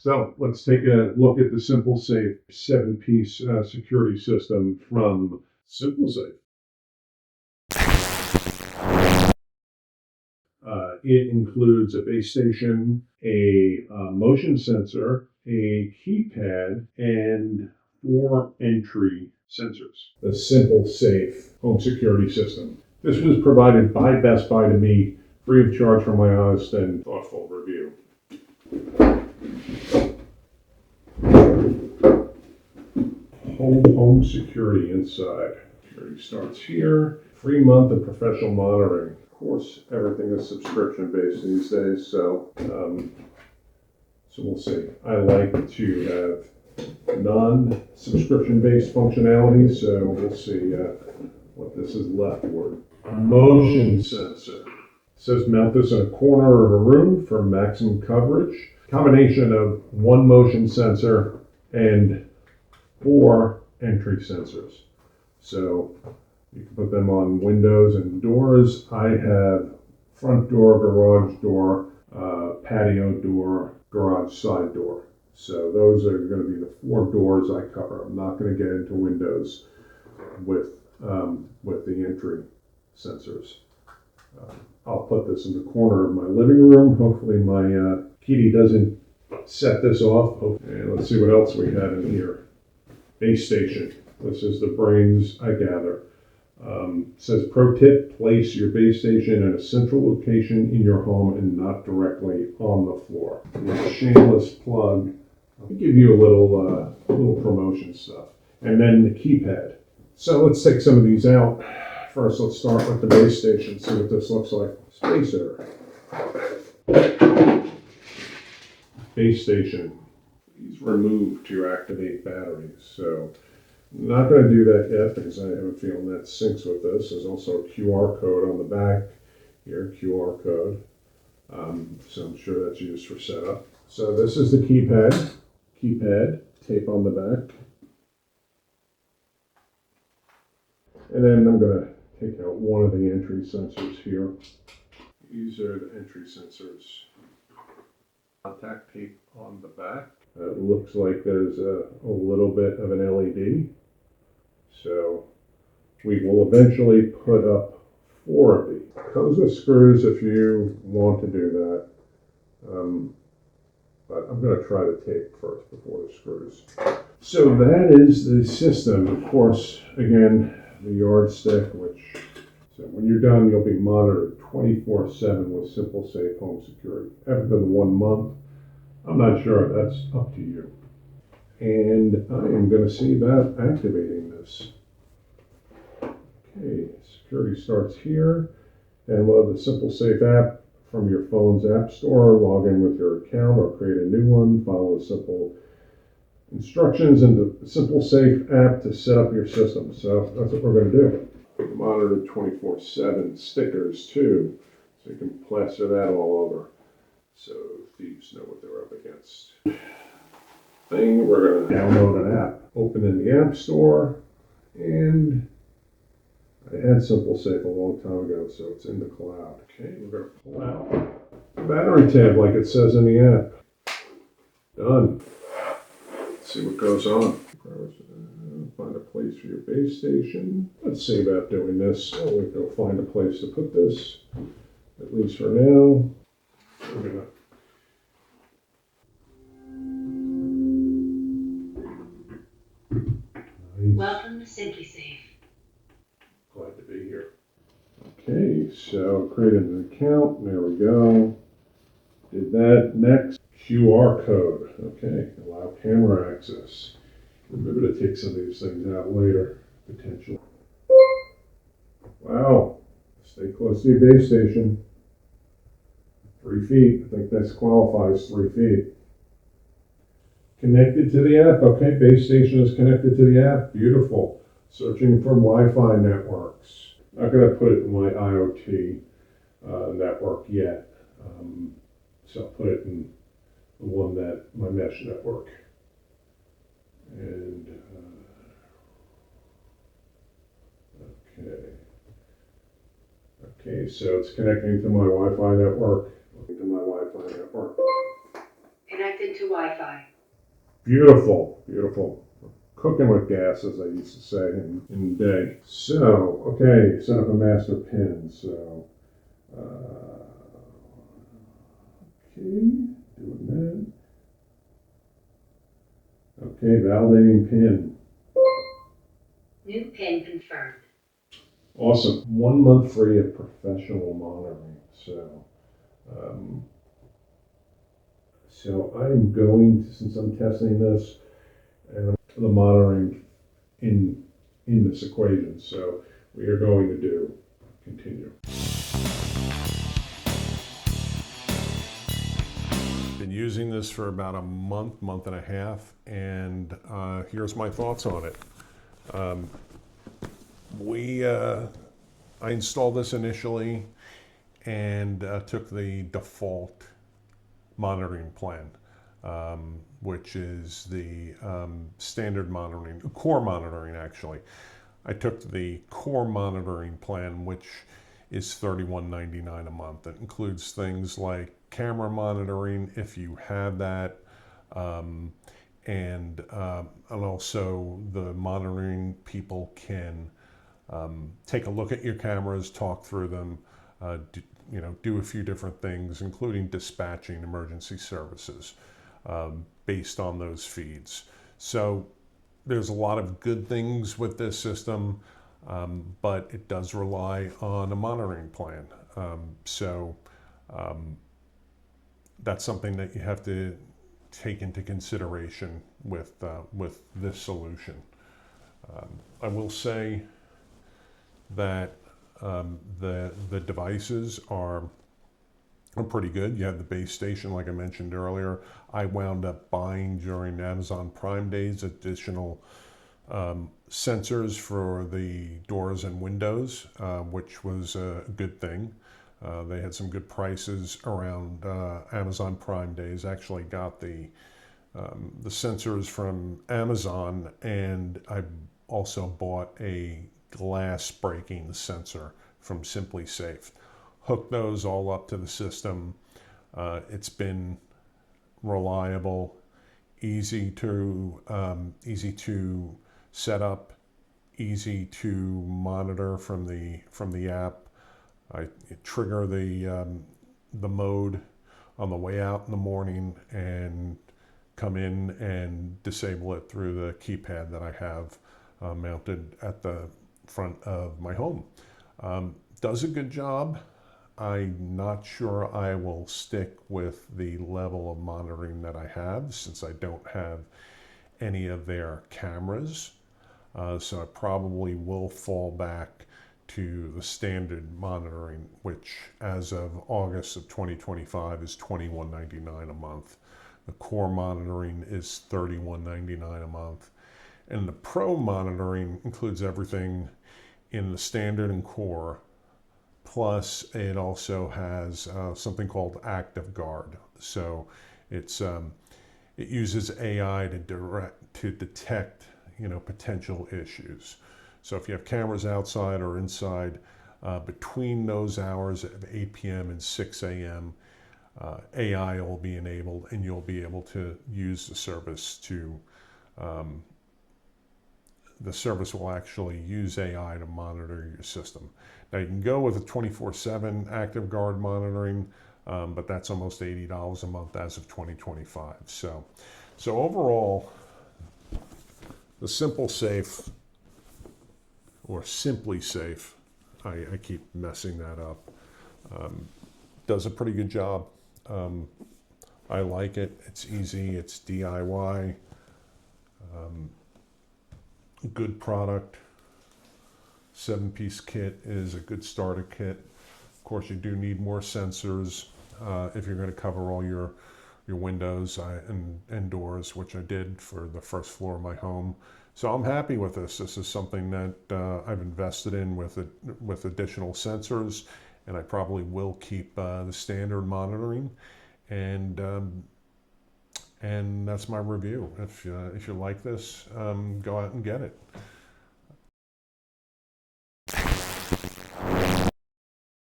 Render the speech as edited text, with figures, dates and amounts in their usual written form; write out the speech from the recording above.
So let's take a look at the SimpliSafe 7-piece security system from SimpliSafe. It includes a base station, a motion sensor, a keypad, and 4 entry sensors. The SimpliSafe home security system. This was provided by Best Buy to me free of charge for my honest and thoughtful review. Home security inside. Security starts here. Free month of professional monitoring. Of course, everything is subscription based these days, so we'll see. I like to have non-subscription based functionality, so we'll see what this is left for. Motion sensor. It says mount this in a corner of a room for maximum coverage. Combination of 1 motion sensor and 4 entry sensors. So you can put them on windows and doors. I have front door, garage door, patio door, garage side door. So those are going to be the 4 doors I cover. I'm not going to get into windows with the entry sensors. I'll put this in the corner of my living room. Hopefully my kitty doesn't set this off. And let's see what else we have in here. Base station. This is the brains, I gather. Says pro tip, place your base station at a central location in your home and not directly on the floor. A shameless plug. I'll give you a little promotion stuff. And then the keypad. So let's take some of these out. First, let's start with the base station, see what this looks like. Spacer. Base station. Please remove to activate batteries. So I'm not going to do that yet because I have a feeling that syncs with this. There's also a QR code on the back here, QR code. So I'm sure that's used for setup. So this is the keypad, tape on the back. And then I'm going to take out one of the entry sensors here. These are the entry sensors. Contact tape on the back. It looks like there's a little bit of an LED. So we will eventually put up 4 of these. Comes with screws if you want to do that. But I'm going to try the tape first before the screws. So that is the system. Of course, again, the yardstick, so when you're done, you'll be monitored 24/7 with SimpliSafe Home Security. After the 1 month, I'm not sure. That's up to you. And I am going to see about activating this. Okay, security starts here. Download the SimpliSafe app from your phone's app store. Log in with your account or create a new one. Follow the simple instructions in the SimpliSafe app to set up your system. So that's what we're going to do. Monitor 24/7 stickers too, so you can plaster that all over so thieves know what they're up against. We're going to download an app. Open in the App Store, and I had SimpliSafe a long time ago, so it's in the cloud. Okay, we're going to pull out the battery tab like it says in the app. Done. Let's see what goes on. Find a place for your base station. Let's see about doing this. We'll go find a place to put this, at least for now. We're gonna Welcome to SimpliSafe. Glad to be here. Okay, so created an account. There we go. Did that. Next, QR code. Okay, allow camera access. Remember to take some of these things out later, potentially. Wow, stay close to your base station. 3 feet, I think this qualifies 3 feet. Connected to the app, okay, base station is connected to the app, beautiful. Searching for Wi-Fi networks. Not gonna put it in my IoT network yet. So I'll put it in the one that, my mesh network. And okay, so it's connecting to my Wi-Fi network. connected to Wi-Fi. Beautiful, beautiful. Cooking with gas, as I used to say in the day. So, okay, set up a master pin. So, okay, doing that. Okay, validating pin. New pin confirmed. Awesome. 1 month free of professional monitoring. So I'm going to, since I'm testing this, and the monitoring in this equation. So we are going to do continue. Been using this for about a month and a half, and here's my thoughts on it. I installed this initially and took the default monitoring plan, which is the standard monitoring, core monitoring actually. I took the core monitoring plan, which is $31.99 a month. It includes things like camera monitoring if you have that, and also the monitoring people can take a look at your cameras, talk through them, do a few different things, including dispatching emergency services based on those feeds. So there's a lot of good things with this system, but it does rely on a monitoring plan. That's something that you have to take into consideration with this solution. I will say that the devices are pretty good. You have the base station, like I mentioned earlier. I wound up buying during Amazon Prime Days additional sensors for the doors and windows, which was a good thing. They had some good prices around Amazon Prime Days. Actually got the sensors from Amazon, and I also bought a glass breaking sensor from SimpliSafe. Hooked those all up to the system. It's been reliable, easy to set up, easy to monitor from the app. I trigger the mode on the way out in the morning and come in and disable it through the keypad that I have mounted at the front of my home. Does a good job. I'm not sure I will stick with the level of monitoring that I have, since I don't have any of their cameras. So I probably will fall back to the standard monitoring, which as of August of 2025 is $21.99 a month. The core monitoring is $31.99 a month. And the pro monitoring includes everything in the standard and core, plus it also has something called Active Guard. So it uses AI to detect potential issues. So if you have cameras outside or inside, between those hours of 8 p.m. and 6 a.m., AI will be enabled, and you'll be able to use the service to the service will actually use AI to monitor your system. Now you can go with a 24/7 Active Guard monitoring, but that's almost $80 a month as of 2025. So overall, the SimpliSafe, or SimpliSafe, I keep messing that up, does a pretty good job. I like it. It's easy. It's DIY. Good product. 7-piece kit is a good starter kit. Of course, you do need more sensors if you're going to cover all your windows and doors, which I did for the first floor of my home. So I'm happy with this. This is something that I've invested in with additional sensors, and I probably will keep the standard monitoring. And that's my review. If you like this, go out and get it.